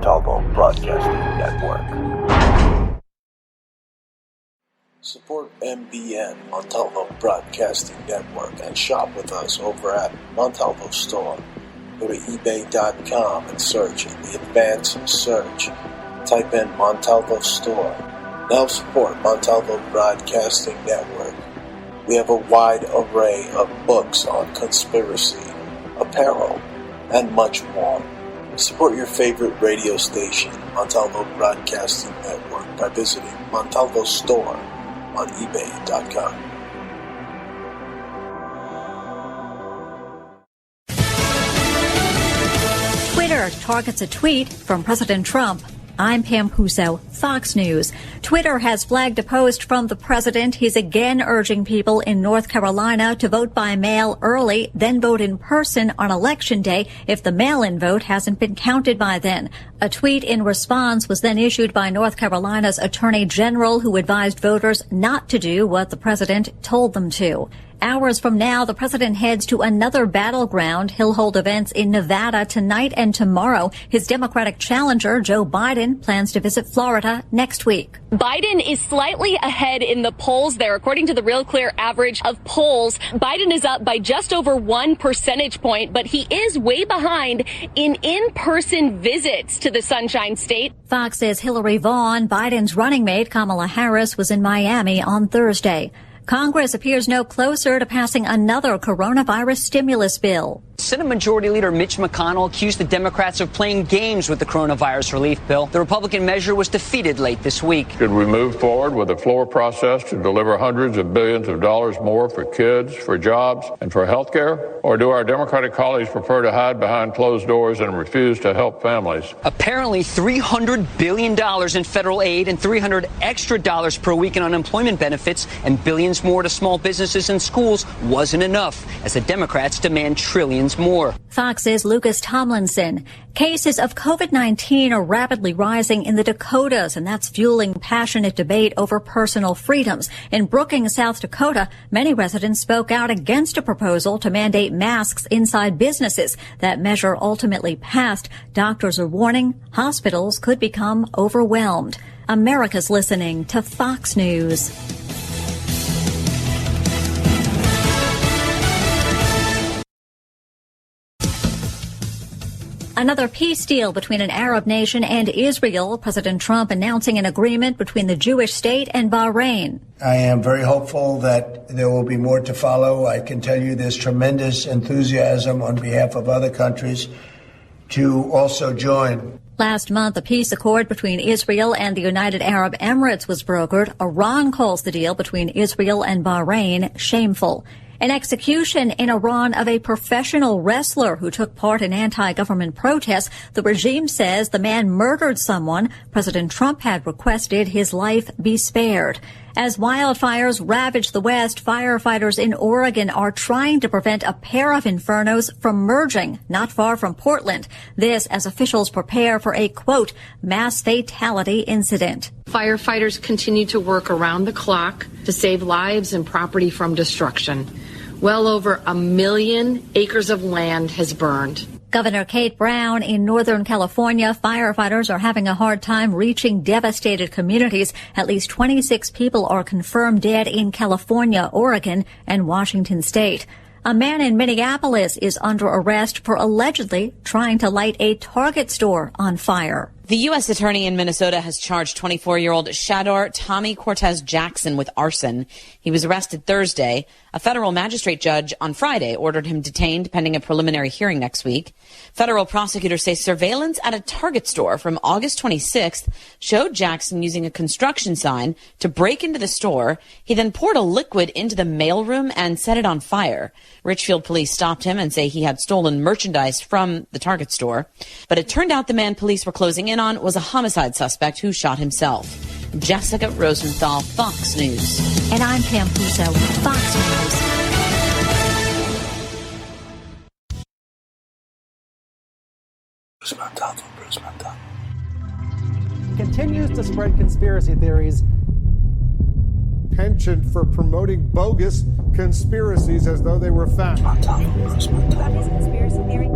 Montalvo Broadcasting Network. Support MBN, Montalvo Broadcasting Network, and shop with us over at Montalvo Store. Go to ebay.com and search in the advanced search. Type in Montalvo Store. Now support Montalvo Broadcasting Network. We have a wide array of books on conspiracy, apparel, and much more. Support your favorite radio station, Montalvo Broadcasting Network, by visiting Montalvo Store on ebay.com. Twitter targets a tweet from President Trump. I'm Pam Puso, Fox News. Twitter has flagged a post from the president. He's again urging people in North Carolina to vote by mail early, then vote in person on Election Day if the mail-in vote hasn't been counted by then. A tweet in response was then issued by North Carolina's Attorney General, who advised voters not to do what the president told them to. Hours from now, the president heads to another battleground. He'll hold events in Nevada tonight and tomorrow. His Democratic challenger, Joe Biden, plans to visit Florida next week. Biden is slightly ahead in the polls there. According to the Real Clear average of polls, Biden is up by just over 1 percentage point, but he is way behind in in-person visits to the Sunshine State. Fox says Hillary Vaughn, Biden's running mate, Kamala Harris, was in Miami on Thursday. Congress appears no closer to passing another coronavirus stimulus bill. Senate Majority Leader Mitch McConnell accused the Democrats of playing games with the coronavirus relief bill. The Republican measure was defeated late this week. Should we move forward with a floor process to deliver hundreds of billions of dollars more for kids, for jobs, and for health care? Or do our Democratic colleagues prefer to hide behind closed doors and refuse to help families? Apparently, $300 billion in federal aid and $300 extra per week in unemployment benefits and billions more to small businesses and schools wasn't enough, as the Democrats demand trillions more. Fox's Lucas Tomlinson. Cases of COVID-19 are rapidly rising in the Dakotas, and that's fueling passionate debate over personal freedoms. In Brookings, South Dakota, many residents spoke out against a proposal to mandate masks inside businesses. That measure ultimately passed. Doctors are warning hospitals could become overwhelmed. America's listening to Fox News. Another peace deal between an Arab nation and Israel. President Trump announcing an agreement between the Jewish state and Bahrain. I am very hopeful that there will be more to follow. I can tell you there's tremendous enthusiasm on behalf of other countries to also join. Last month, a peace accord between Israel and the United Arab Emirates was brokered. Iran calls the deal between Israel and Bahrain shameful. An execution in Iran of a professional wrestler who took part in anti-government protests. The regime says the man murdered someone. President Trump had requested his life be spared. As wildfires ravage the West, firefighters in Oregon are trying to prevent a pair of infernos from merging not far from Portland. This as officials prepare for a, quote, mass fatality incident. Firefighters continue to work around the clock to save lives and property from destruction. Well over 1 million acres of land has burned. Governor Kate Brown in Northern California, firefighters are having a hard time reaching devastated communities. At least 26 people are confirmed dead in California, Oregon, and Washington state. A man in Minneapolis is under arrest for allegedly trying to light a Target store on fire. The U.S. attorney in Minnesota has charged 24-year-old Shador Tommy Cortez Jackson with arson. He was arrested Thursday. A federal magistrate judge on Friday ordered him detained pending a preliminary hearing next week. Federal prosecutors say surveillance at a Target store from August 26th showed Jackson using a construction sign to break into the store. He then poured a liquid into the mailroom and set it on fire. Richfield police stopped him and say he had stolen merchandise from the Target store. But it turned out the man police were closing in on was a homicide suspect who shot himself. Jessica Rosenthal, Fox News. And I'm Pam Puso, Fox News. Bruce Montalvo. Continues to spread conspiracy theories. Penchant for promoting bogus conspiracies as though they were fact. Bruce Montalvo. Conspiracy theory.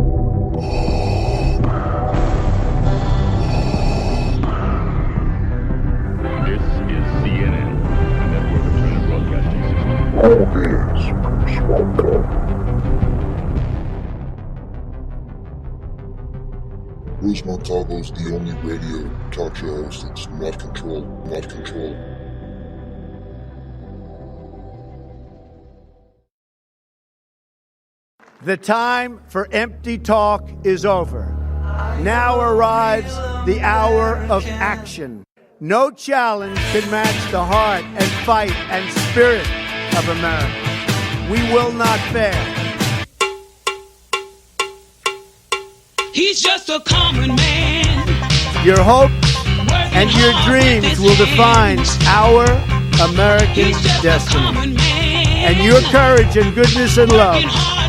Bruce Montalvo is the only radio talk show host that's not controlled. The time for empty talk is over. Now arrives the hour of action. No challenge can match the heart and fight and spirit of America. We will not fail. He's just a common man. Your hopes and your dreams will define our American destiny. And your courage and goodness and love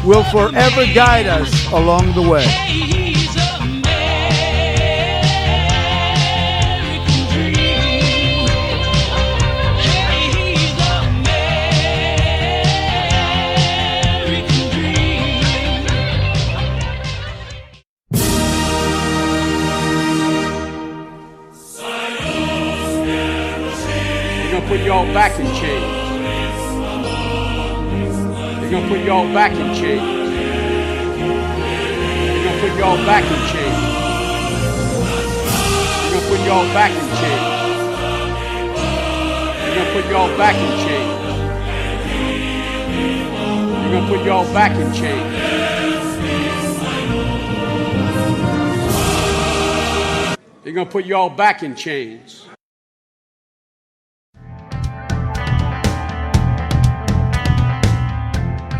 will forever guide us along the way. Put y'all back in chains. They're gonna put y'all back in chains. They're gonna put y'all back in chains. They're gonna put y'all back in chains. They're gonna put y'all back in chains. They're gonna put y'all back in chains. They're gonna put y'all back in chains.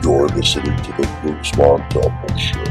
You're listening to the Bruce Montalvo Show.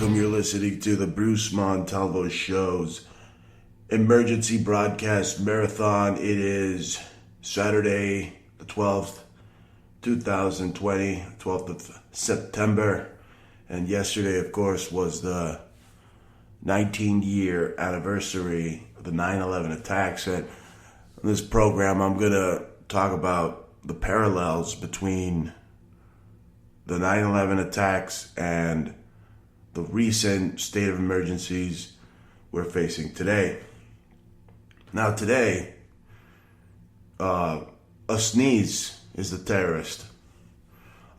You're listening to the Bruce Montalvo Show's emergency broadcast marathon. It is Saturday, the 12th, 2020, 12th of September. And yesterday, of course, was the 19-year anniversary of the 9/11 attacks. And in this program, I'm going to talk about the parallels between the 9/11 attacks and the recent state of emergencies we're facing today. Now today, a sneeze is the terrorist.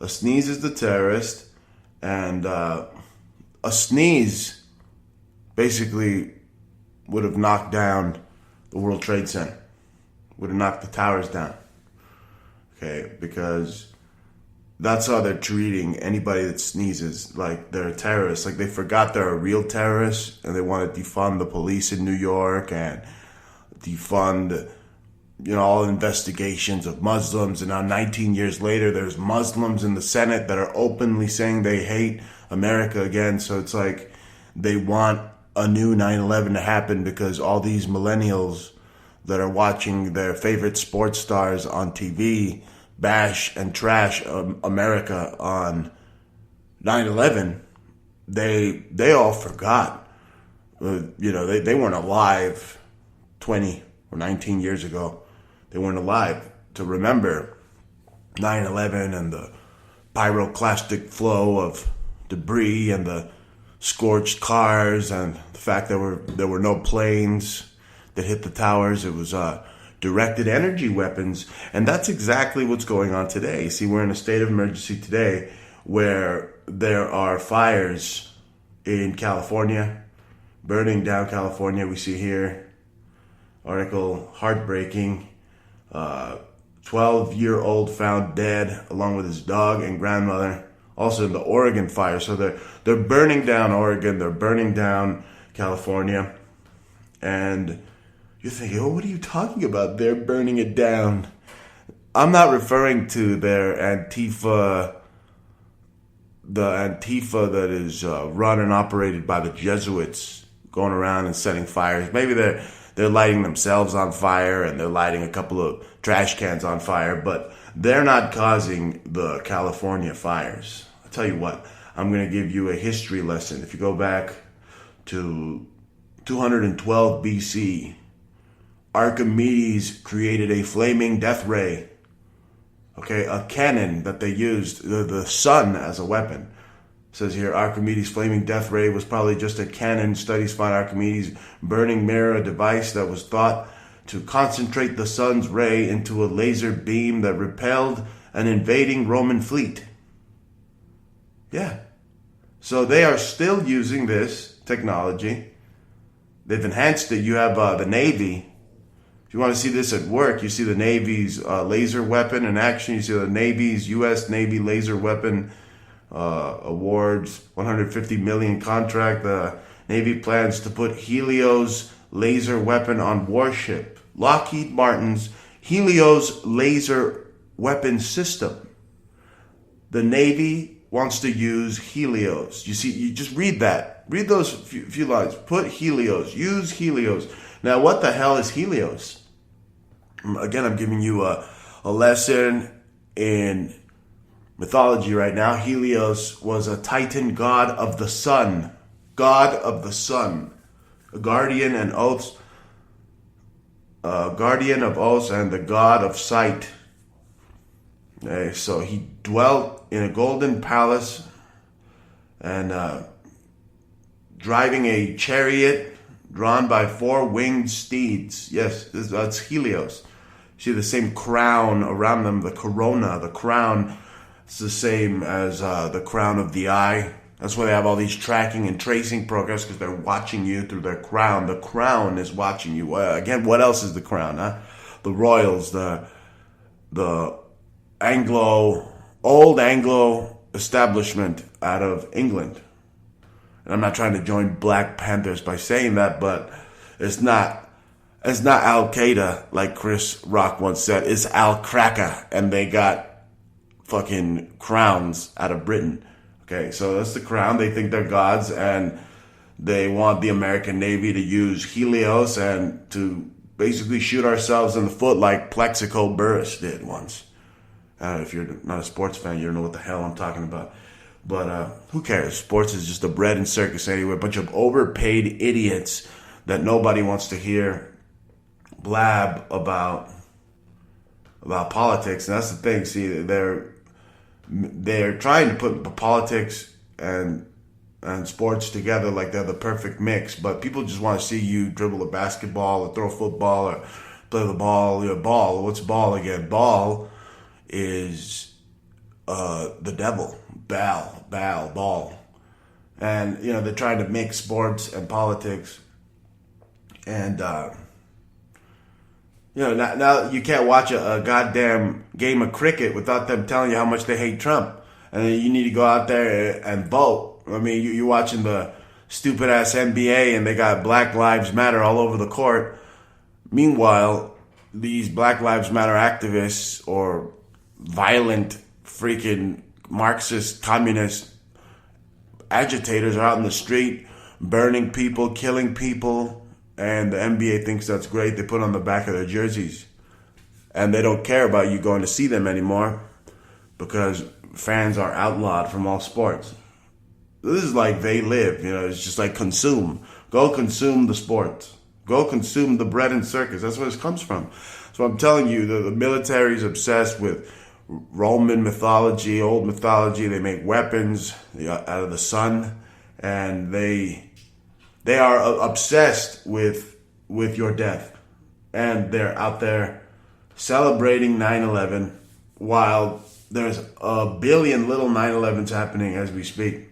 A sneeze is the terrorist, and a sneeze basically would have knocked down the World Trade Center, would have knocked the towers down. Okay, because that's how they're treating anybody that sneezes, like they're a terrorist. Like they forgot they're a real terrorist, and they want to defund the police in New York and defund, all investigations of Muslims. And now 19 years later, there's Muslims in the Senate that are openly saying they hate America again. So it's like they want a new 9/11 to happen because all these millennials that are watching their favorite sports stars on TV bash and trash America on 9/11, they all forgot. They weren't alive 20 or 19 years ago. They weren't alive to remember 9/11 and the pyroclastic flow of debris and the scorched cars and the fact that there were no planes that hit the towers. It was directed energy weapons, and that's exactly what's going on today. See, we're in a state of emergency today where there are fires in California, burning down California. We see here, article, heartbreaking, 12-year-old found dead along with his dog and grandmother, also in the Oregon fire. So they're burning down Oregon, they're burning down California, and you're thinking, what are you talking about? They're burning it down. I'm not referring to their Antifa, the Antifa that is run and operated by the Jesuits, going around and setting fires. Maybe they're lighting themselves on fire and they're lighting a couple of trash cans on fire, but they're not causing the California fires. I'll tell you what, I'm going to give you a history lesson. If you go back to 212 BC, Archimedes created a flaming death ray. Okay, a cannon that they used, the sun as a weapon. It says here, Archimedes' flaming death ray was probably just a cannon. Studies find Archimedes' burning mirror, a device that was thought to concentrate the sun's ray into a laser beam that repelled an invading Roman fleet. Yeah. So they are still using this technology. They've enhanced it. You have the Navy. If you want to see this at work, you see the Navy's laser weapon in action. You see the Navy's U.S. Navy laser weapon awards, 150 million contract. The Navy plans to put Helios laser weapon on warship. Lockheed Martin's Helios laser weapon system. The Navy wants to use Helios. You see, you just read that. Read those few lines. Put Helios. Use Helios. Now, what the hell is Helios? Again, I'm giving you a lesson in mythology right now. Helios was a Titan god of the sun. God of the sun. A guardian of oaths and the god of sight. Okay, so he dwelt in a golden palace and driving a chariot drawn by 4 winged steeds. Yes, that's Helios. See the same crown around them, the corona, the crown. It's the same as the crown of the eye. That's why they have all these tracking and tracing programs, because they're watching you through their crown. The crown is watching you. Again, what else is the crown? Huh? The royals, the old Anglo establishment out of England. And I'm not trying to join Black Panthers by saying that, but it's not Al Qaeda like Chris Rock once said. It's Al Qaeda, and they got fucking crowns out of Britain. Okay, so that's the crown. They think they're gods, and they want the American Navy to use Helios and to basically shoot ourselves in the foot like Plexico Burress did once. If you're not a sports fan, you don't know what the hell I'm talking about. But who cares? Sports is just a bread and circus anyway. A bunch of overpaid idiots that nobody wants to hear blab about politics. And that's the thing. See, they're trying to put politics and sports together like they're the perfect mix. But people just want to see you dribble a basketball or throw a football or play the ball. Ball. What's ball again? Ball is the devil. Ball. And, they're trying to mix sports and politics. And, now you can't watch a goddamn game of cricket without them telling you how much they hate Trump. And then you need to go out there and vote. I mean, you're watching the stupid-ass NBA and they got Black Lives Matter all over the court. Meanwhile, these Black Lives Matter activists or violent freaking Marxist, communist agitators are out in the street burning people, killing people, and the NBA thinks that's great. They put on the back of their jerseys. And they don't care about you going to see them anymore because fans are outlawed from all sports. This is like they live, it's just like consume. Go consume the sports. Go consume the bread and circus. That's where this comes from. So I'm telling you, the military is obsessed with Roman mythology, old mythology. They make weapons out of the sun, and they are obsessed with your death. And they're out there celebrating 9/11 while there's a billion little 9/11s happening as we speak.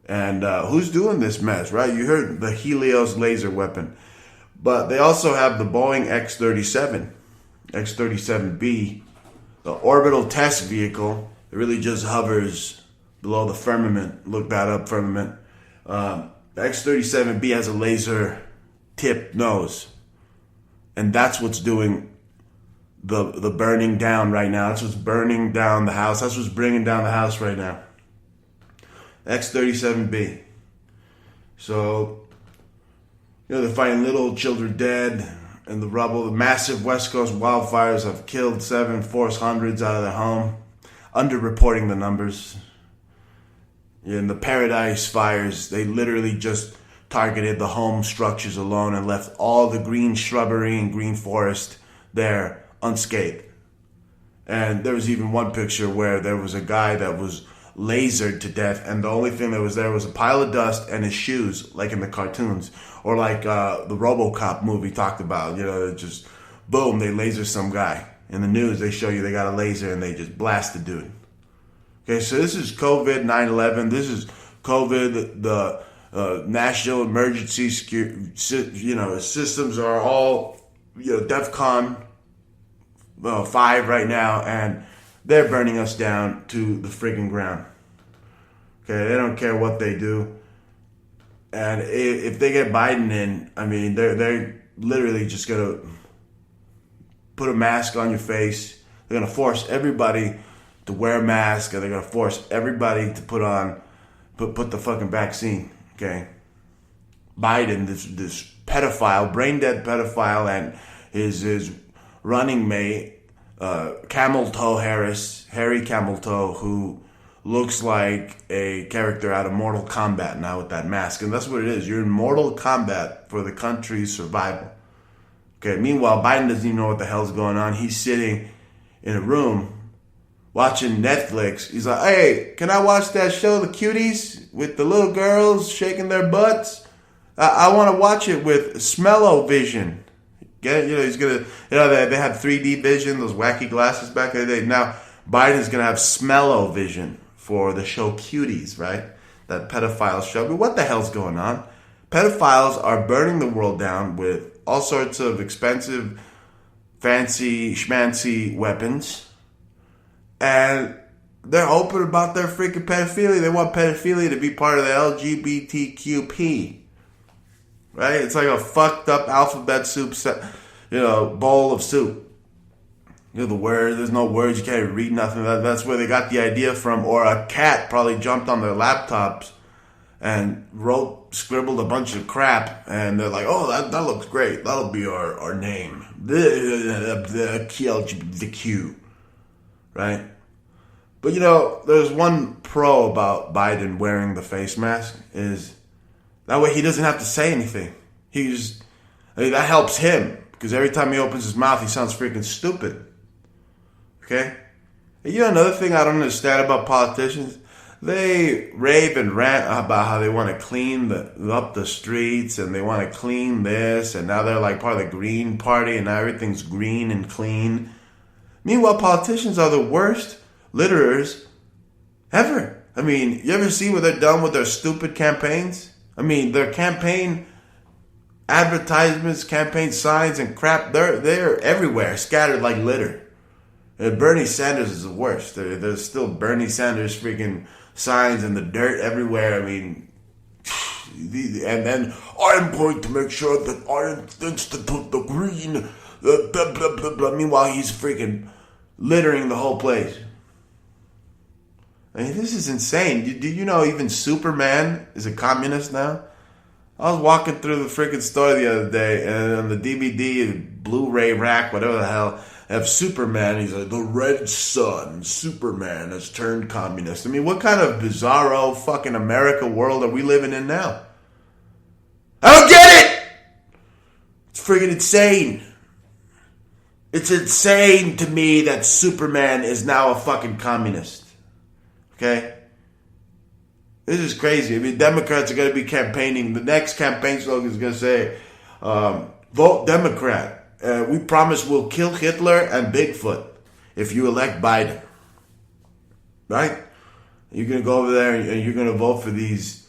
And who's doing this mess, right? You heard the Helios laser weapon. But they also have the Boeing X-37B, the orbital test vehicle. It really just hovers below the firmament. Look that up, firmament. The X-37B has a laser tip nose. And that's what's doing the burning down right now. That's what's burning down the house. That's what's bringing down the house right now. X-37B. So, they're finding little children dead in the rubble. The massive West Coast wildfires have killed 7, forced hundreds out of their home. Underreporting the numbers. In the Paradise fires, they literally just targeted the home structures alone and left all the green shrubbery and green forest there unscathed. And there was even one picture where there was a guy that was lasered to death, and the only thing that was there was a pile of dust and his shoes, like in the cartoons, or like the RoboCop movie talked about. Just boom, they laser some guy. In the news, they show you they got a laser and they just blast the dude. Okay, so this is COVID 9/11. This is COVID. The national emergency systems are all DEFCON 5 right now, and they're burning us down to the friggin' ground. Okay, they don't care what they do. And if they get Biden in, I mean, they're literally just going to put a mask on your face. They're going to force everybody to wear a mask, and they're going to force everybody to put the fucking vaccine, okay? Biden, this pedophile, brain-dead pedophile, and his running mate, Harry Camel Toe, who looks like a character out of Mortal Kombat now with that mask. And that's what it is. You're in Mortal Kombat for the country's survival. Okay, meanwhile, Biden doesn't even know what the hell's going on. He's sitting in a room watching Netflix. He's like, hey, can I watch that show, The Cuties, with the little girls shaking their butts? I want to watch it with smell-o-vision. Get it? He's going to, they had 3D vision, those wacky glasses back in the day. Now, Biden's going to have smell-o-vision for the show Cuties, right? That pedophile show. But what the hell's going on? Pedophiles are burning the world down with all sorts of expensive, fancy, schmancy weapons. And they're open about their freaking pedophilia. They want pedophilia to be part of the LGBTQP. Right? It's like a fucked up alphabet soup bowl of soup. The word, there's no words, you can't read nothing. That's where they got the idea from. Or a cat probably jumped on their laptops and scribbled a bunch of crap, and they're like, oh, that looks great. That'll be our name. The Q. Right? But there's one pro about Biden wearing the face mask is that way he doesn't have to say anything. That helps him, because every time he opens his mouth, he sounds freaking stupid. Okay? And another thing I don't understand about politicians, they rave and rant about how they want to clean up the streets, and they want to clean this, and now they're like part of the Green Party, and now everything's green and clean. Meanwhile, politicians are the worst litterers ever. I mean, you ever see what they're done with their stupid campaigns? I mean, their campaign advertisements, campaign signs and crap, they're everywhere, scattered like litter. And Bernie Sanders is the worst. There's still Bernie Sanders freaking signs in the dirt everywhere. I mean, and then I'm going to make sure that I institute the green, blah, blah, blah, blah. Meanwhile, he's freaking littering the whole place. I mean, this is insane. Did you know even Superman is a communist now? I was walking through the freaking store the other day, and on the DVD, Blu-ray rack, whatever the hell, I have Superman. He's like, the red sun, Superman has turned communist. I mean, what kind of bizarro fucking America world are we living in now? I don't get it! It's freaking insane. It's insane to me that Superman is now a fucking communist. Okay? This is crazy. I mean, Democrats are going to be campaigning. The next campaign slogan is going to say, vote Democrat. We promise we'll kill Hitler and Bigfoot if you elect Biden. Right? You're going to go over there and you're going to vote for these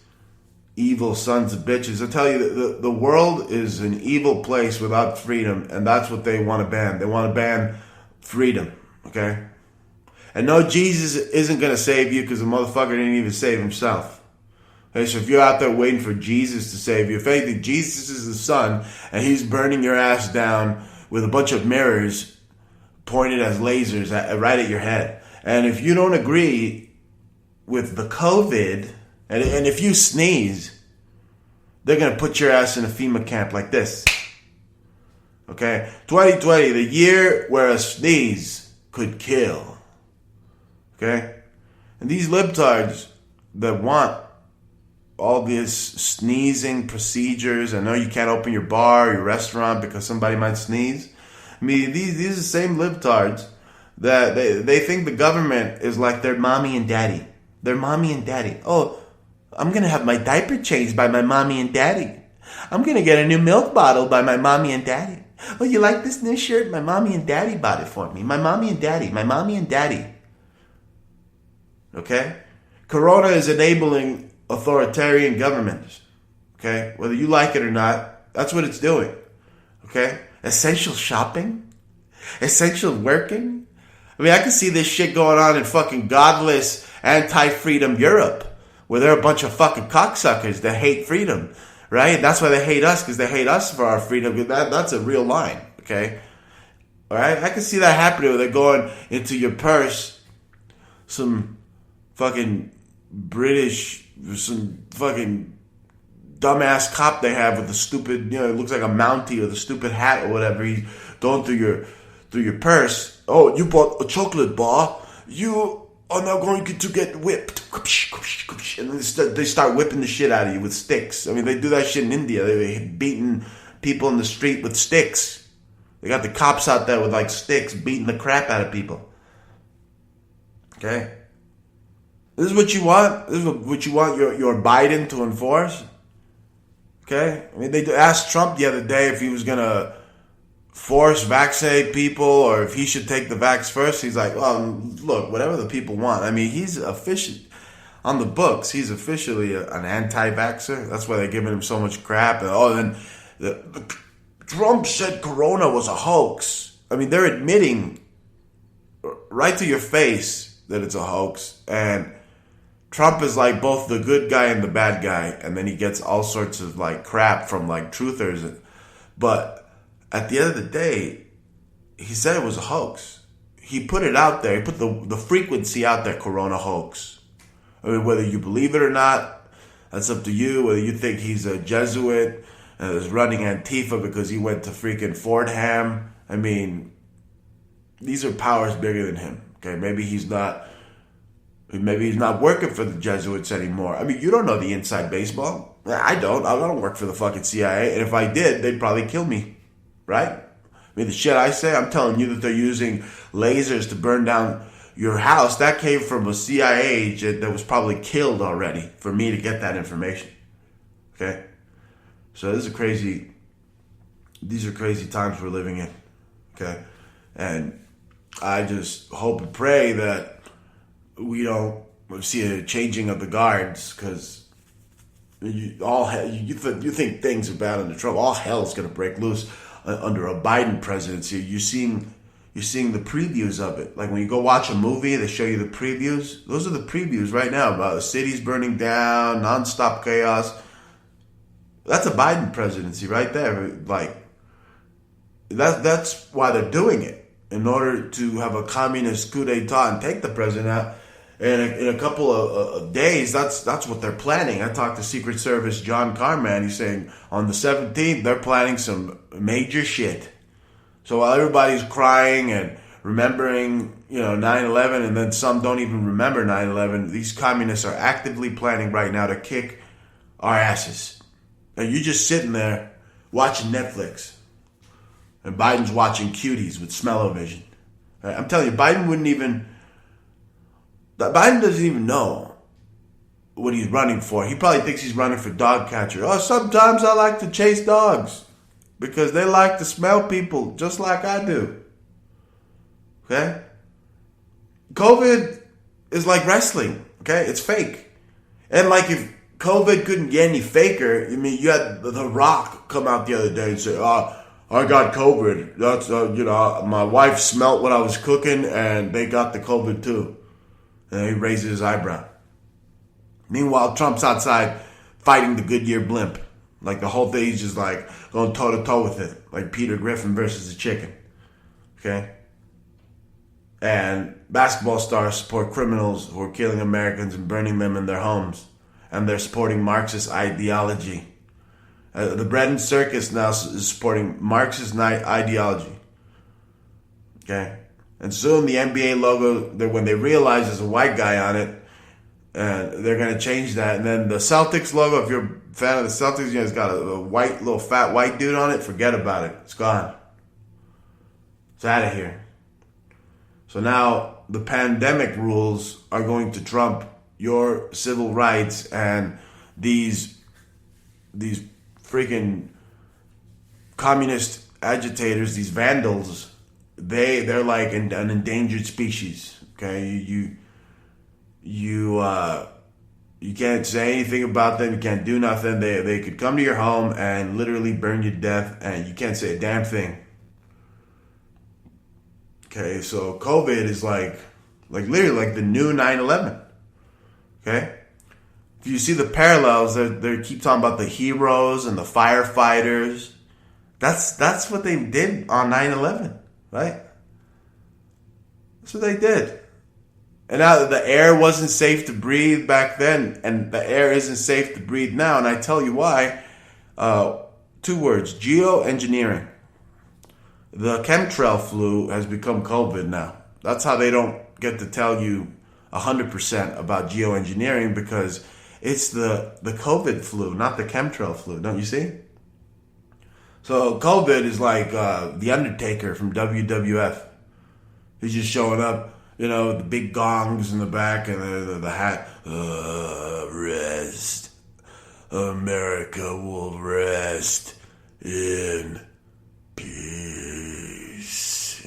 evil sons of bitches. I tell you, the world is an evil place without freedom, and that's what they want to ban. They want to ban freedom. Okay? And no, Jesus isn't going to save you because the motherfucker didn't even save himself. Okay, so if you're out there waiting for Jesus to save you, if anything, Jesus is the Son, and he's burning your ass down with a bunch of mirrors pointed as lasers right at your head. And if you don't agree with the COVID, and if you sneeze, they're going to put your ass in a FEMA camp like this. Okay? 2020, the year where a sneeze could kill. Okay? And these libtards that want all these sneezing procedures. I know you can't open your bar or your restaurant because somebody might sneeze. I mean, these are the same libtards that they think the government is like their mommy and daddy. Their mommy and daddy. Oh, I'm going to have my diaper changed by my mommy and daddy. I'm going to get a new milk bottle by my mommy and daddy. Oh, you like this new shirt? My mommy and daddy bought it for me. My mommy and daddy. My mommy and daddy. Okay? Corona is enabling authoritarian governments. Okay? Whether you like it or not, that's what it's doing. Okay? Essential shopping? Essential working? I mean, I can see this shit going on in fucking godless, anti-freedom Europe, where they're a bunch of fucking cocksuckers that hate freedom. Right? That's why they hate us, because they hate us for our freedom. That's a real line, okay? All right? I can see that happening where they're going into your purse, some fucking British, some fucking dumbass cop they have with the stupid, it looks like a Mountie with a stupid hat or whatever. He's going through your purse. Oh, you bought a chocolate bar. You are now going to get whipped. And then they start whipping the shit out of you with sticks. I mean, they do that shit in India. They're beating people in the street with sticks. They got the cops out there with like sticks beating the crap out of people. Okay? This is what you want? This is what you want your Biden to enforce? Okay? I mean, they asked Trump the other day if he was going to force vaccinate people or if he should take the vax first. He's like, well, look, whatever the people want. I mean, he's official on the books. He's officially an anti-vaxxer. That's why they're giving him so much crap. And then Trump said Corona was a hoax. I mean, they're admitting right to your face that it's a hoax. And Trump is like both the good guy and the bad guy. And then he gets all sorts of like crap from like truthers. But at the end of the day, he said it was a hoax. He put it out there. He put the frequency out there, Corona hoax. I mean, whether you believe it or not, that's up to you. Whether you think he's a Jesuit and is running Antifa because he went to freaking Fordham. I mean, these are powers bigger than him. Okay, maybe he's not working for the Jesuits anymore. I mean, you don't know the inside baseball. I don't work for the fucking CIA. And if I did, they'd probably kill me. Right? I mean, the shit I say, I'm telling you that they're using lasers to burn down your house. That came from a CIA agent that was probably killed already for me to get that information. Okay? So these are crazy times we're living in. Okay? And I just hope and pray that we don't see a changing of the guards, because you think things are bad under Trump. All hell is going to break loose under a Biden presidency. You're seeing the previews of it. Like when you go watch a movie, they show you the previews. Those are the previews right now about the cities burning down, nonstop chaos. That's a Biden presidency right there. Like that's why they're doing it, in order to have a communist coup d'etat and take the president out. And in a couple of days, that's what they're planning. I talked to Secret Service John Carman. He's saying on the 17th, they're planning some major shit. So while everybody's crying and remembering, 9/11, and then some don't even remember 9/11, these communists are actively planning right now to kick our asses. And you're just sitting there watching Netflix. And Biden's watching Cuties with smell-o-vision. I'm telling you, Biden doesn't even know what he's running for. He probably thinks he's running for dog catcher. Oh, sometimes I like to chase dogs because they like to smell people just like I do. Okay? COVID is like wrestling. Okay? It's fake. And like if COVID couldn't get any faker, I mean, you had The Rock come out the other day and say, I got COVID. That's, my wife smelt what I was cooking and they got the COVID too. And he raises his eyebrow. Meanwhile, Trump's outside fighting the Goodyear blimp. Like the whole thing, he's just like going toe to toe with it. Like Peter Griffin versus the chicken. Okay? And basketball stars support criminals who are killing Americans and burning them in their homes. And they're supporting Marxist ideology. The bread and circus now is supporting Marxist ideology. Okay? And soon the NBA logo, when they realize there's a white guy on it, And they're going to change that. And then the Celtics logo, if you're a fan of the Celtics, it's got a white, little fat white dude on it. Forget about it. It's gone. It's out of here. So now the pandemic rules are going to trump your civil rights, and these freaking communist agitators, these vandals, they're like an endangered species. Okay, you can't say anything about them. You can't do nothing. They could come to your home and literally burn you to death, and you can't say a damn thing. Okay, so COVID is like literally like the new 9/11. Okay, if you see the parallels, they keep talking about the heroes and the firefighters. That's what they did on 9/11, right? That's what they did. And now the air wasn't safe to breathe back then, and the air isn't safe to breathe now. And I tell you why. 2 words: geoengineering. The chemtrail flu has become COVID now. That's how they don't get to tell you 100% about geoengineering, because it's the COVID flu, not the chemtrail flu. Don't you see? So COVID is like the Undertaker from WWF. He's just showing up. With the big gongs in the back and the hat. Rest. America will rest in peace.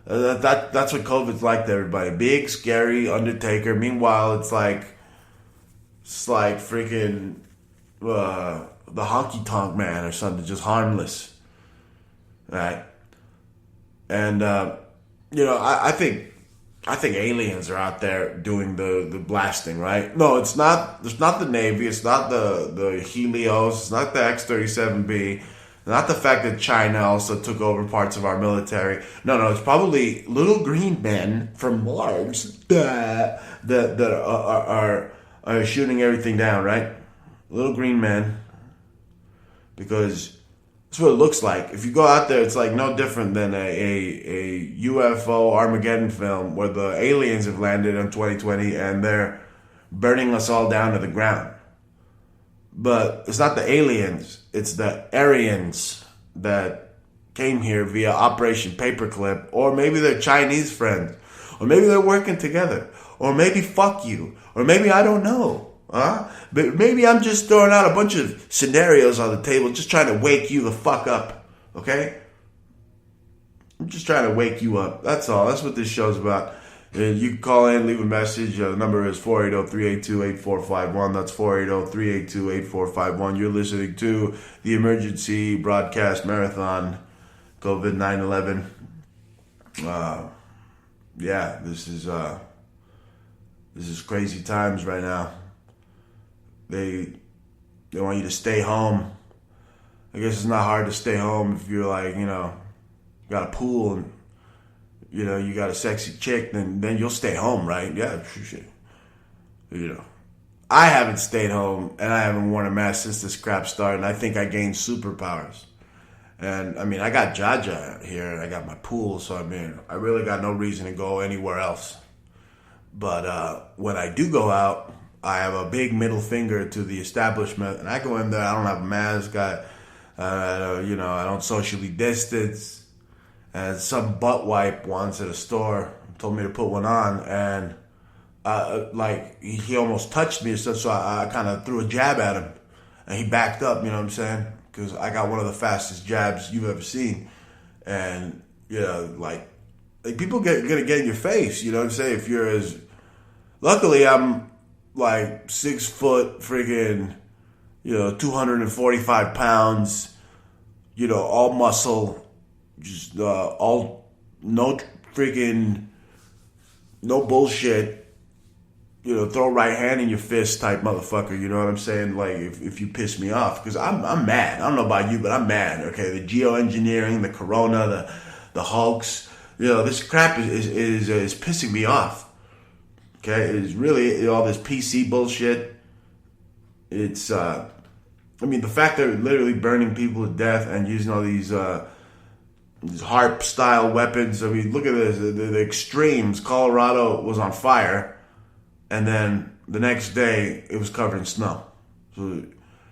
That's what COVID's like to everybody. Big, scary Undertaker. Meanwhile, it's like freaking the Honky Tonk Man or something, just harmless. Right? And I think aliens are out there doing the blasting, right? No, it's not the Navy, it's not the Helios, it's not the X-37B, not the fact that China also took over parts of our military. No, it's probably little green men from Mars that are shooting everything down, right? Little green men, because that's what it looks like. If you go out there, it's like no different than a UFO Armageddon film where the aliens have landed in 2020 and they're burning us all down to the ground. But it's not the aliens, it's the Aryans that came here via Operation Paperclip, or maybe they're Chinese friends, or maybe they're working together, or maybe fuck you, or maybe I don't know. But maybe I'm just throwing out a bunch of scenarios on the table, just trying to wake you the fuck up, okay? I'm just trying to wake you up. That's all. That's what this show's about. You can call in, leave a message. The number is 480-382-8451. That's 480-382-8451. You're listening to the Emergency Broadcast Marathon, COVID 9/11. Yeah, this is crazy times right now. They want you to stay home. I guess it's not hard to stay home if you're like, got a pool and, you got a sexy chick, then you'll stay home, right? Yeah, sure. I haven't stayed home and I haven't worn a mask since this crap started, and I think I gained superpowers. And, I got Jaja here and I got my pool, so, I really got no reason to go anywhere else. But when I do go out, I have a big middle finger to the establishment, and I go in there. I don't have a mask. I don't socially distance. And some butt wipe once at a store told me to put one on, and he almost touched me, so I kind of threw a jab at him, and he backed up. You know what I'm saying? Because I got one of the fastest jabs you've ever seen, and people gonna get in your face. You know what I'm saying? If you're luckily I'm like 6 foot, freaking, 245 pounds, all muscle, just all no bullshit, throw right hand in your fist type motherfucker. You know what I'm saying? Like if you piss me off, because I'm mad. I don't know about you, but I'm mad. Okay, the geoengineering, the corona, the Hulks, this crap is pissing me off. Okay, it's really all this PC bullshit. It's, the fact that they're literally burning people to death and using all these HARP-style weapons. Look at this, the extremes. Colorado was on fire, and then the next day it was covered in snow. So it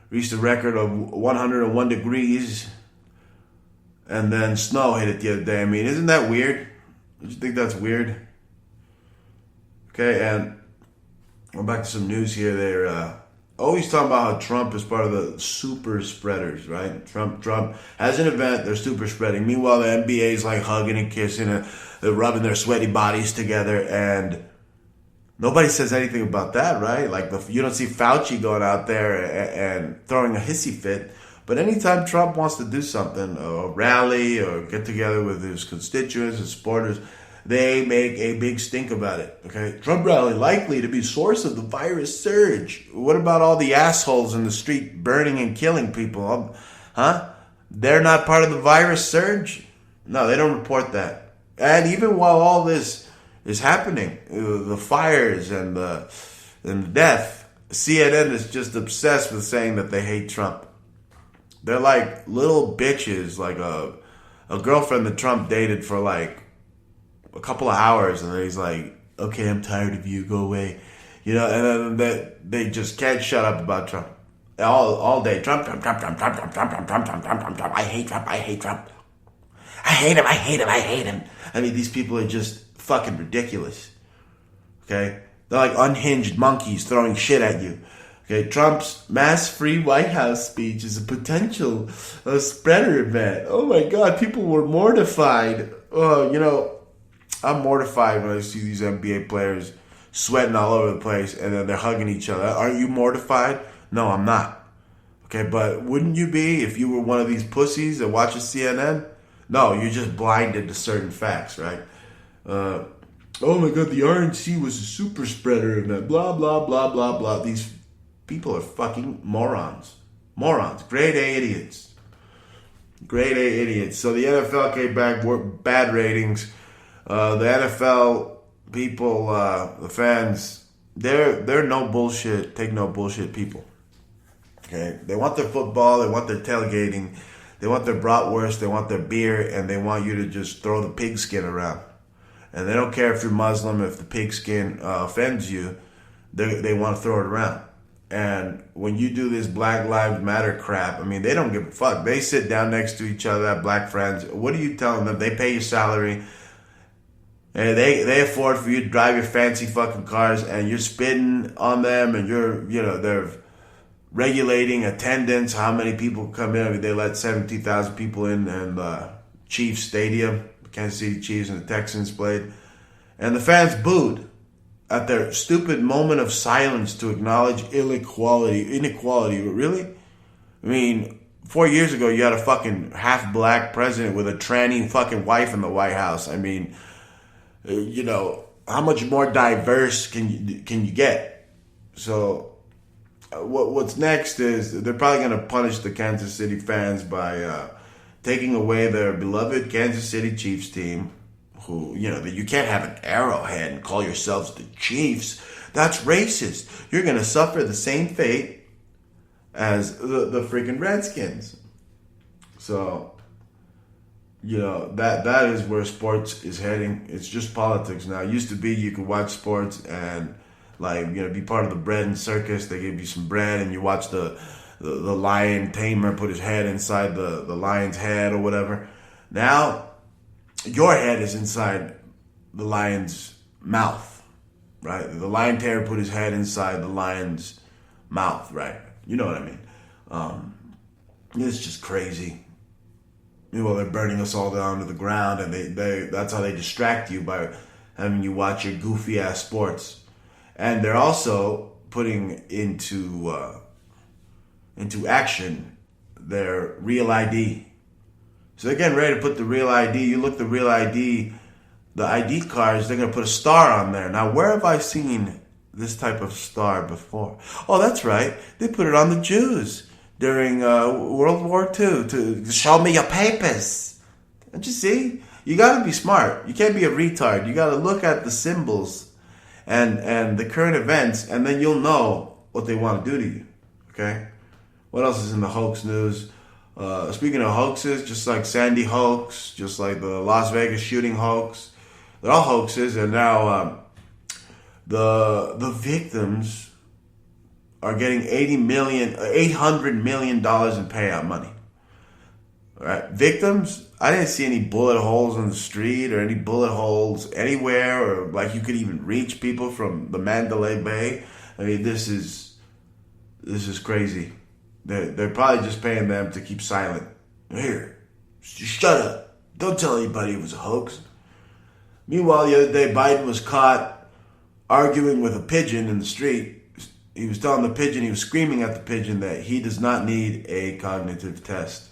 reached a record of 101 degrees, and then snow hit it the other day. I mean, isn't that weird? Don't you think that's weird? Okay, and we're back to some news here. They're always talking about how Trump is part of the super spreaders, right? Trump has an event, they're super spreading. Meanwhile, the NBA is like hugging and kissing and they're rubbing their sweaty bodies together, and nobody says anything about that, right? Like, you don't see Fauci going out there and throwing a hissy fit. But anytime Trump wants to do something, a rally or get together with his constituents and supporters, they make a big stink about it. Okay, Trump rally likely to be source of the virus surge. What about all the assholes in the street burning and killing people? Huh? They're not part of the virus surge? No, they don't report that. And even while all this is happening, the fires and the death, CNN is just obsessed with saying that they hate Trump. They're like little bitches, like a girlfriend that Trump dated for like a couple of hours, and then he's like, okay, I'm tired of you, go away. You know, and then they just can't shut up about Trump. All day. Trump. I hate Trump. I hate Trump. I hate him. I mean, these people are just fucking ridiculous. Okay? They're like unhinged monkeys throwing shit at you. Okay, Trump's mass-free White House speech is a potential spreader event. Oh my God, people were mortified. I'm mortified when I see these NBA players sweating all over the place and then they're hugging each other. Aren't you mortified? No, I'm not. Okay, but wouldn't you be if you were one of these pussies that watches CNN? No, you're just blinded to certain facts, right? Oh my God, the RNC was a super spreader event. Blah, blah, blah, blah, blah. These people are fucking morons. Morons. Grade A idiots. Grade A idiots. So the NFL came back, bad ratings. The NFL people, the fans, they're no bullshit, take no bullshit people. Okay, they want their football, they want their tailgating, they want their bratwurst, they want their beer, and they want you to just throw the pigskin around. And they don't care if you're Muslim, if the pigskin offends you, they want to throw it around. And when you do this Black Lives Matter crap, I mean, they don't give a fuck. They sit down next to each other, have black friends. What are you telling them? They pay your salary. And they afford for you to drive your fancy fucking cars, and you're spitting on them, and they're regulating attendance, how many people come in. I mean, they let 17,000 people in, and Chiefs Stadium, Kansas City Chiefs and the Texans played, and the fans booed at their stupid moment of silence to acknowledge inequality. Really? I mean, 4 years ago, you had a fucking half-black president with a tranny fucking wife in the White House. I mean, how much more diverse can you get? So what's next is they're probably going to punish the Kansas City fans by taking away their beloved Kansas City Chiefs team, who, you can't have an arrowhead and call yourselves the Chiefs. That's racist. You're going to suffer the same fate as the freaking Redskins. So that is where sports is heading. It's just politics now. It used to be you could watch sports and be part of the bread and circus. They give you some bread and you watch the lion tamer put his head inside the lion's head or whatever. Now your head is inside the lion's mouth, right? The lion tamer put his head inside the lion's mouth, right? You know what I mean? It's just crazy. Meanwhile, they're burning us all down to the ground, and that's how they distract you, by having you watch your goofy-ass sports. And they're also putting into action their real ID. So they're getting ready to put the real ID. You look the real ID, the ID cards, they're going to put a star on there. Now, where have I seen this type of star before? Oh, that's right. They put it on the Jews during World War II to show me your papers. Don't you see? You got to be smart. You can't be a retard. You got to look at the symbols and the current events, and then you'll know what they want to do to you. Okay? What else is in the hoax news? Speaking of hoaxes, just like Sandy hoax, just like the Las Vegas shooting hoax, they're all hoaxes. And now the victims are getting $800 million in payout money. All right, victims. I didn't see any bullet holes in the street or any bullet holes anywhere, or like you could even reach people from the Mandalay Bay. I mean, this is crazy. They're probably just paying them to keep silent. Here, shut up. Don't tell anybody it was a hoax. Meanwhile, the other day, Biden was caught arguing with a pigeon in the street. He was telling the pigeon, he was screaming at the pigeon that he does not need a cognitive test.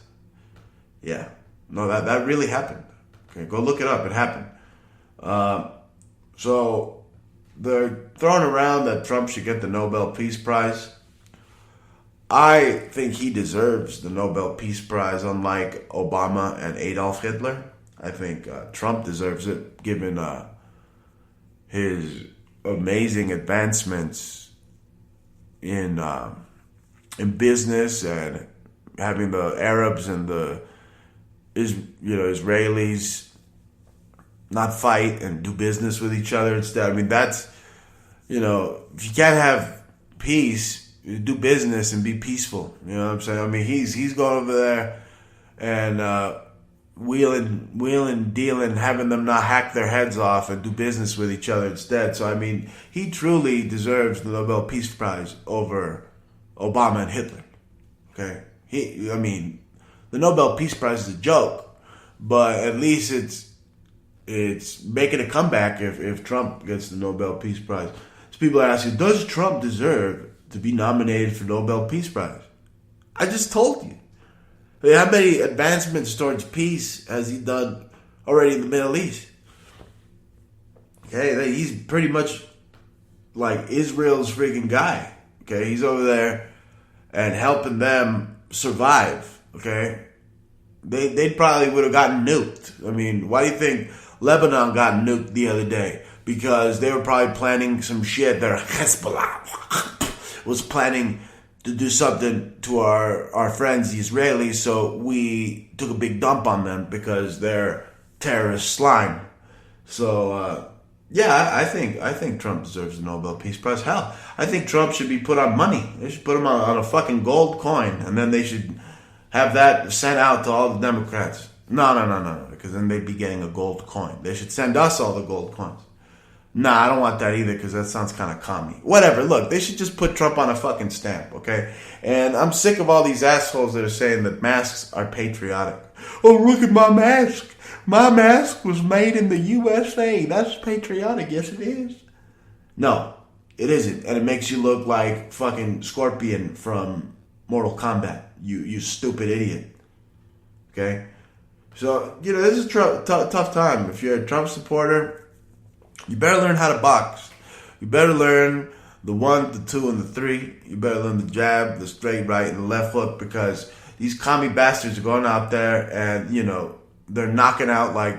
Yeah. No, that really happened. Okay, go look it up. It happened. So they're throwing around that Trump should get the Nobel Peace Prize. I think he deserves the Nobel Peace Prize, unlike Obama and Adolf Hitler. I think Trump deserves it, given his amazing advancements in business and having the Arabs and the Israelis not fight and do business with each other instead. I mean, that's, if you can't have peace, do business and be peaceful. You know what I'm saying? I mean, he's going over there and wheeling, dealing, having them not hack their heads off and do business with each other instead. So, I mean, he truly deserves the Nobel Peace Prize over Obama and Hitler. Okay? The Nobel Peace Prize is a joke, but at least it's making a comeback if Trump gets the Nobel Peace Prize. So people are asking, does Trump deserve to be nominated for Nobel Peace Prize? I just told you. I mean, how many advancements towards peace has he done already in the Middle East? Okay, he's pretty much like Israel's freaking guy. Okay, he's over there and helping them survive. Okay, they probably would have gotten nuked. I mean, why do you think Lebanon got nuked the other day? Because they were probably planning some shit. Their Hezbollah was planning to do something to our friends, the Israelis, so we took a big dump on them because they're terrorist slime. So, I think Trump deserves the Nobel Peace Prize. Hell, I think Trump should be put on money. They should put him on a fucking gold coin, and then they should have that sent out to all the Democrats. No, because then they'd be getting a gold coin. They should send us all the gold coins. Nah, I don't want that either because that sounds kind of commie. Whatever, look, they should just put Trump on a fucking stamp, okay? And I'm sick of all these assholes that are saying that masks are patriotic. Oh, look at my mask. My mask was made in the USA. That's patriotic. Yes, it is. No, it isn't. And it makes you look like fucking Scorpion from Mortal Kombat. You stupid idiot. Okay? So, this is a tough time. If you're a Trump supporter, you better learn how to box. You better learn the 1, the 2, and the 3. You better learn the jab, the straight right, and the left hook, because these commie bastards are going out there and, they're knocking out like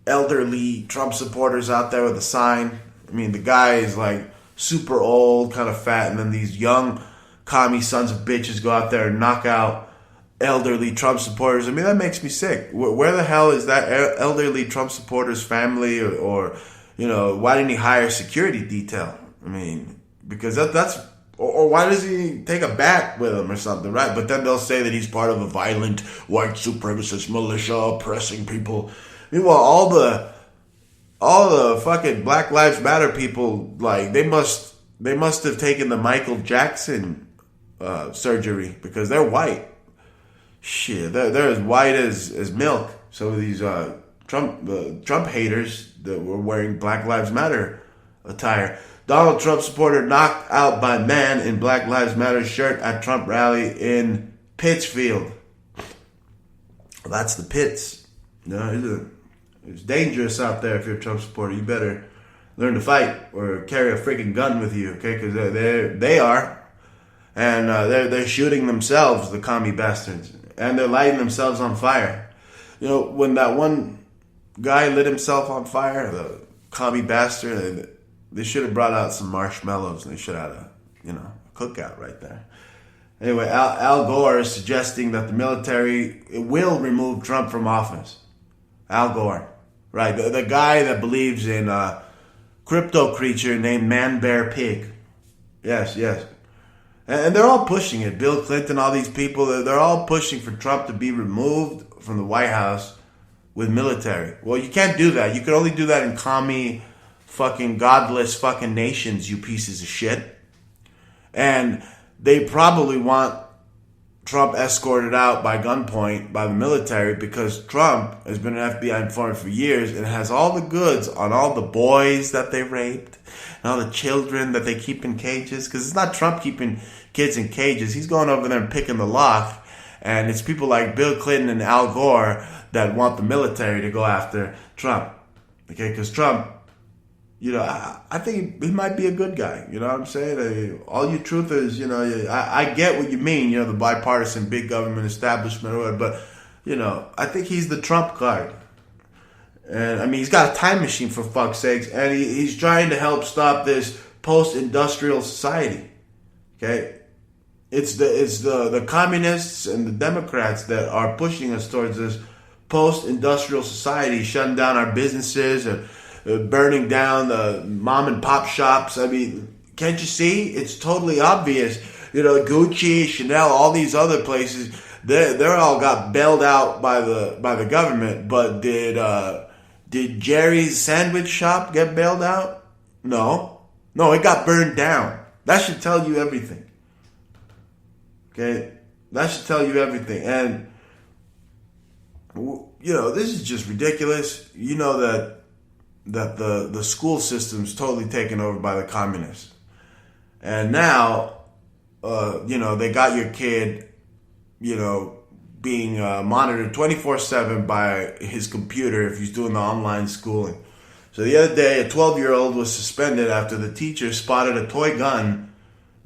elderly Trump supporters out there with a sign. I mean, the guy is like super old, kind of fat, and then these young commie sons of bitches go out there and knock out elderly Trump supporters. I mean, that makes me sick. Where the hell is that elderly Trump supporter's family or why didn't he hire security detail? I mean, because that's or why does he take a bat with him or something, right? But then they'll say that he's part of a violent white supremacist militia oppressing people. Meanwhile, all the fucking Black Lives Matter people, like they must have taken the Michael Jackson surgery because they're white. Shit, they're as white as milk. So these Trump haters that were wearing Black Lives Matter attire. Donald Trump supporter knocked out by man in Black Lives Matter shirt at Trump rally in Pittsfield. Well, that's the pits. It's dangerous out there if you're a Trump supporter. You better learn to fight or carry a freaking gun with you, okay? Because they are. And they're shooting themselves, the commie bastards. And they're lighting themselves on fire. When that one guy lit himself on fire, the commie bastard, they should have brought out some marshmallows. They should have had a cookout right there. Anyway, Al Gore is suggesting that the military will remove Trump from office. Al Gore, right? The guy that believes in crypto creature named Man Bear Pig. Yes. And they're all pushing it. Bill Clinton, all these people, they're all pushing for Trump to be removed from the White House with military. Well, you can't do that. You can only do that in commie, fucking godless fucking nations, you pieces of shit. And they probably want Trump escorted out by gunpoint by the military because Trump has been an FBI informant for years and has all the goods on all the boys that they raped and all the children that they keep in cages. Because it's not Trump keeping kids in cages. He's going over there and picking the lock. And it's people like Bill Clinton and Al Gore that want the military to go after Trump. Okay, because Trump, you know, I think he might be a good guy. You know what I'm saying? All you truthers, you know, I get what you mean, you know, the bipartisan big government establishment or whatever, but, you know, I think he's the Trump card. And, I mean, he's got a time machine, for fuck's sakes, and he's trying to help stop this post-industrial society. Okay? It's the communists and the Democrats that are pushing us towards this post-industrial society, shutting down our businesses and burning down the mom and pop shops. I mean, can't you see? It's totally obvious. You know, Gucci, Chanel, all these other places, they're all got bailed out by the government. But did Jerry's sandwich shop get bailed out? No, it got burned down. That should tell you everything. Okay, that should tell you everything. And you know, this is just ridiculous. You know that the school system's totally taken over by the communists. And now, you know, they got your kid, you know, being monitored 24/7 by his computer if he's doing the online schooling. So the other day, a 12-year-old was suspended after the teacher spotted a toy gun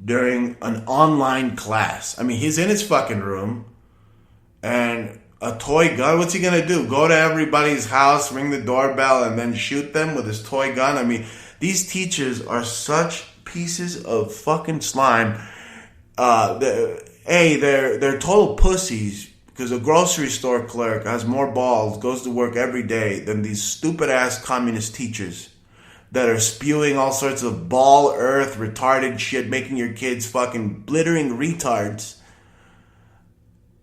during an online class. I mean, he's in his fucking room, and a toy gun? What's he gonna do? Go to everybody's house, ring the doorbell, and then shoot them with his toy gun? I mean, these teachers are such pieces of fucking slime. They're total pussies because a grocery store clerk has more balls, goes to work every day than these stupid ass communist teachers that are spewing all sorts of ball earth retarded shit, making your kids fucking glittering retards.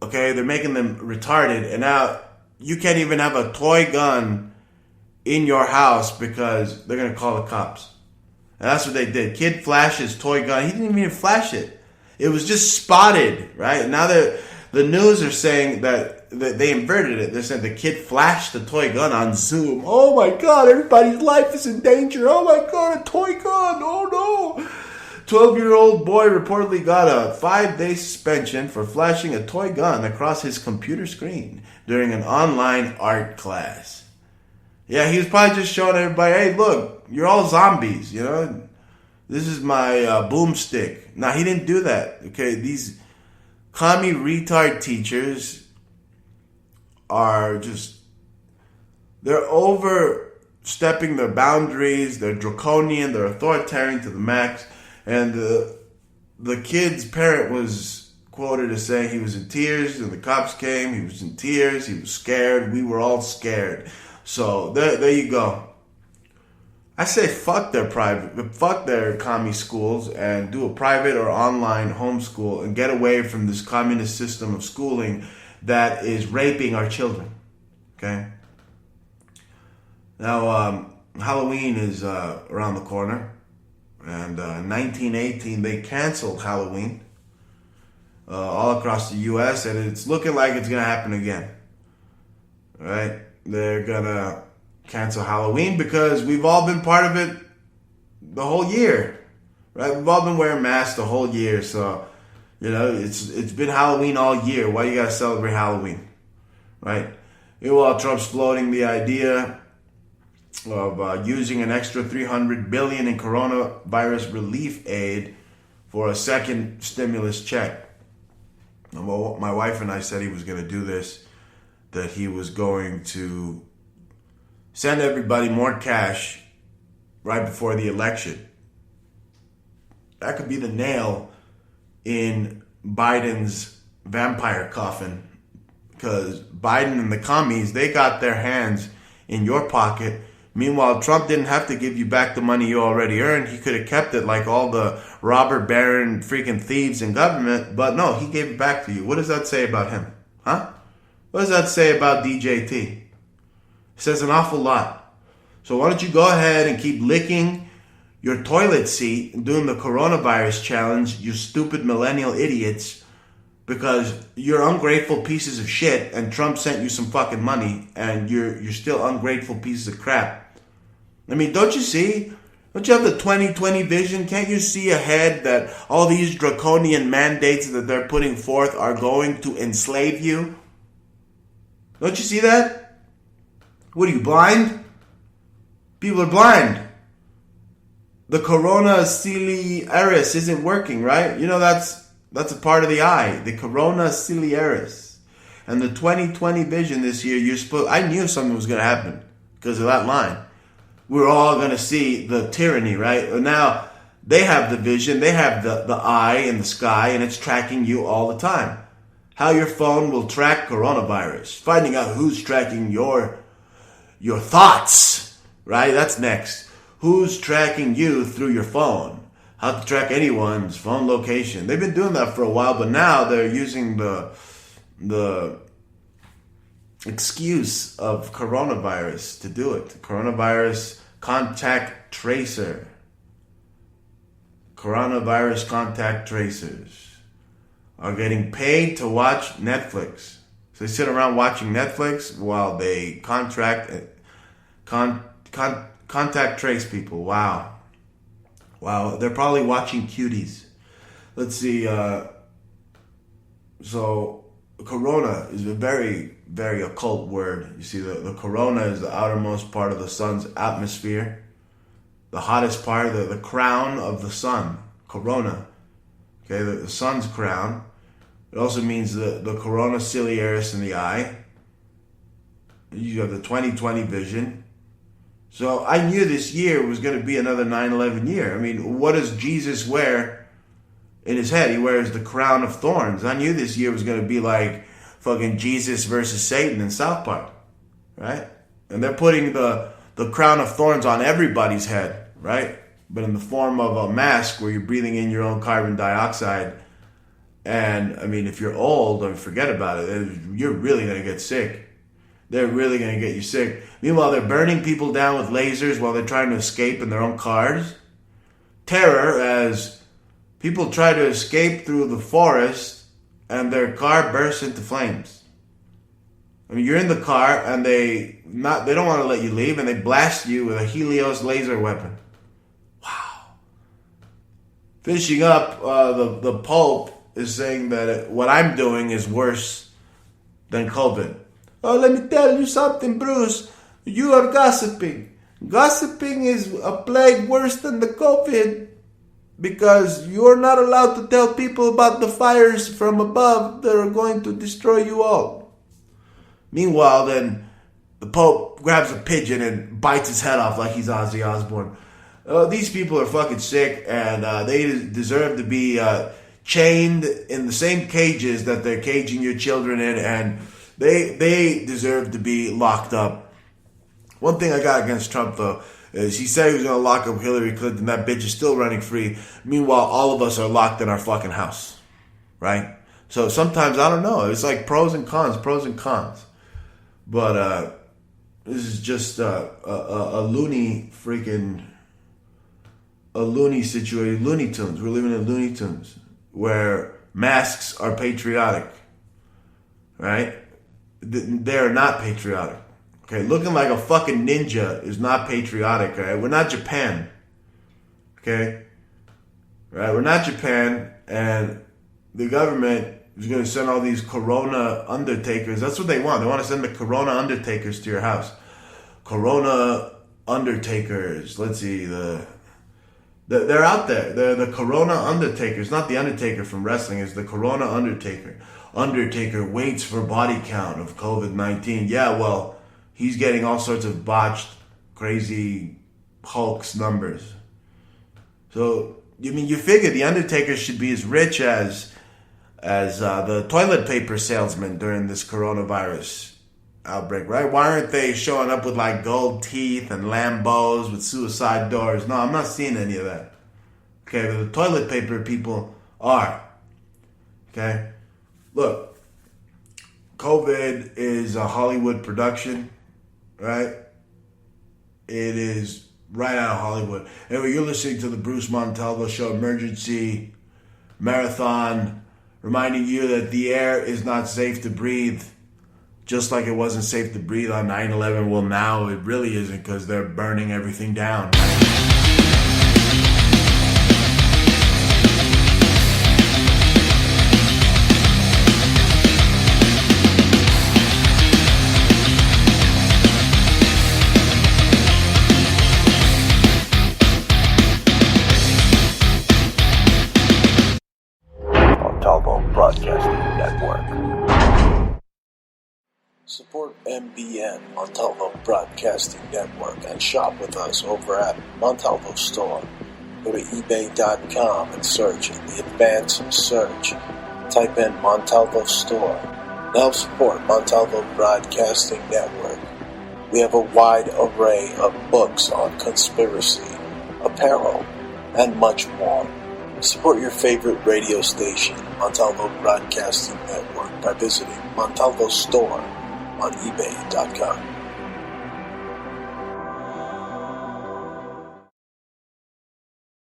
Okay, they're making them retarded, and now you can't even have a toy gun in your house because they're gonna call the cops. And that's what they did. Kid flashed his toy gun. He didn't even flash it. It was just spotted, right? Now the news are saying that they inverted it. They said the kid flashed the toy gun on Zoom. Oh my God, everybody's life is in danger. Oh my God, a toy gun. Oh no. 12-year-old boy reportedly got a 5-day suspension for flashing a toy gun across his computer screen during an online art class. Yeah, he was probably just showing everybody, hey, look, you're all zombies, you know? This is my boomstick. Now, he didn't do that, okay? These commie retard teachers are just, they're overstepping their boundaries. They're draconian. They're authoritarian to the max. And the kid's parent was quoted as saying he was in tears, and the cops came. He was in tears. He was scared. We were all scared. So there you go. I say fuck their commie schools and do a private or online homeschool and get away from this communist system of schooling that is raping our children. Okay? Now, Halloween is around the corner. And in 1918, they canceled Halloween all across the U.S., and it's looking like it's going to happen again. All right? They're going to cancel Halloween because we've all been part of it the whole year. Right? We've all been wearing masks the whole year, so, you know, it's been Halloween all year. Why you got to celebrate Halloween? Right? Meanwhile, Trump's floating the idea of using an extra $300 billion in coronavirus relief aid for a second stimulus check. Well, my wife and I said he was going to do this, that he was going to send everybody more cash right before the election. That could be the nail in Biden's vampire coffin, because Biden and the commies, they got their hands in your pocket Meanwhile, Trump didn't have to give you back the money you already earned. He could have kept it like all the robber baron freaking thieves in government. But no, he gave it back to you. What does that say about him? Huh? What does that say about DJT? It says an awful lot. So why don't you go ahead and keep licking your toilet seat and doing the coronavirus challenge, you stupid millennial idiots, because you're ungrateful pieces of shit and Trump sent you some fucking money and you're still ungrateful pieces of crap. I mean, don't you see? Don't you have the 2020 vision? Can't you see ahead that all these draconian mandates that they're putting forth are going to enslave you? Don't you see that? What are you, blind? People are blind. The corona ciliaris isn't working, right? You know, that's a part of the eye. The corona ciliaris. And the 2020 vision this year, I knew something was going to happen because of that line. We're all going to see the tyranny, right? Now, they have the vision. They have the eye in the sky, and it's tracking you all the time. How your phone will track coronavirus. Finding out who's tracking your thoughts, right? That's next. Who's tracking you through your phone? How to track anyone's phone location. They've been doing that for a while, but now they're using the excuse of coronavirus to do it. Coronavirus contact tracer. Coronavirus contact tracers are getting paid to watch Netflix. So they sit around watching Netflix while they contact trace people. Wow. They're probably watching cuties. Let's see. So, corona is a very, very occult word. You see, the corona is the outermost part of the sun's atmosphere. The hottest part, the crown of the sun. Corona. Okay, the sun's crown. It also means the corona ciliaris in the eye. You have the 2020 vision. So I knew this year was going to be another 9/11 year. I mean, what does Jesus wear in his head? He wears the crown of thorns. I knew this year was going to be like fucking Jesus versus Satan in South Park, right? And they're putting the crown of thorns on everybody's head, right? But in the form of a mask where you're breathing in your own carbon dioxide. And, I mean, if you're old, or forget about it, you're really going to get sick. They're really going to get you sick. Meanwhile, they're burning people down with lasers while they're trying to escape in their own cars. Terror as people try to escape through the forest and their car bursts into flames. I mean, you're in the car and they don't want to let you leave and they blast you with a Helios laser weapon. Wow. Finishing up, the Pope is saying that what I'm doing is worse than COVID. Oh, let me tell you something, Bruce. You are gossiping. Gossiping is a plague worse than the COVID because you're not allowed to tell people about the fires from above that are going to destroy you all. Meanwhile, then the Pope grabs a pigeon and bites his head off like he's Ozzy Osbourne. These people are fucking sick and they deserve to be chained in the same cages that they're caging your children in, and They deserve to be locked up. One thing I got against Trump, though, is he said he was going to lock up Hillary Clinton. That bitch is still running free. Meanwhile, all of us are locked in our fucking house. Right? So sometimes, I don't know. It's like pros and cons. But this is just a loony situation. Looney Tunes. We're living in Looney Tunes where masks are patriotic. Right? They're not patriotic. Okay, looking like a fucking ninja is not patriotic. Right? We're not Japan. Okay, right? We're not Japan, and the government is going to send all these Corona undertakers. That's what they want. They want to send the Corona undertakers to your house. Corona undertakers. Let's see they're out there. They're the Corona undertakers, not the Undertaker from wrestling. It's the Corona undertaker. Undertaker waits for body count of COVID-19. Yeah, well, he's getting all sorts of botched, crazy Hulk's numbers. So, you mean you figure the Undertaker should be as rich as the toilet paper salesman during this coronavirus outbreak, right? Why aren't they showing up with like gold teeth and Lambos with suicide doors? No, I'm not seeing any of that. Okay, but the toilet paper people are. Okay? Look, COVID is a Hollywood production, right? It is right out of Hollywood. Anyway, you're listening to the Bruce Montalvo Show Emergency Marathon, reminding you that the air is not safe to breathe. Just like it wasn't safe to breathe on 9/11, well, now it really isn't because they're burning everything down. Montalvo Broadcasting Network. Support MBN, Montalvo Broadcasting Network, and shop with us over at Montalvo Store. Go to ebay.com and search in the advanced search. Type in Montalvo Store. Now support Montalvo Broadcasting Network. We have a wide array of books on conspiracy, apparel, and much more. Support your favorite radio station, Montalvo Broadcasting Network, by visiting Montalvo Store on ebay.com.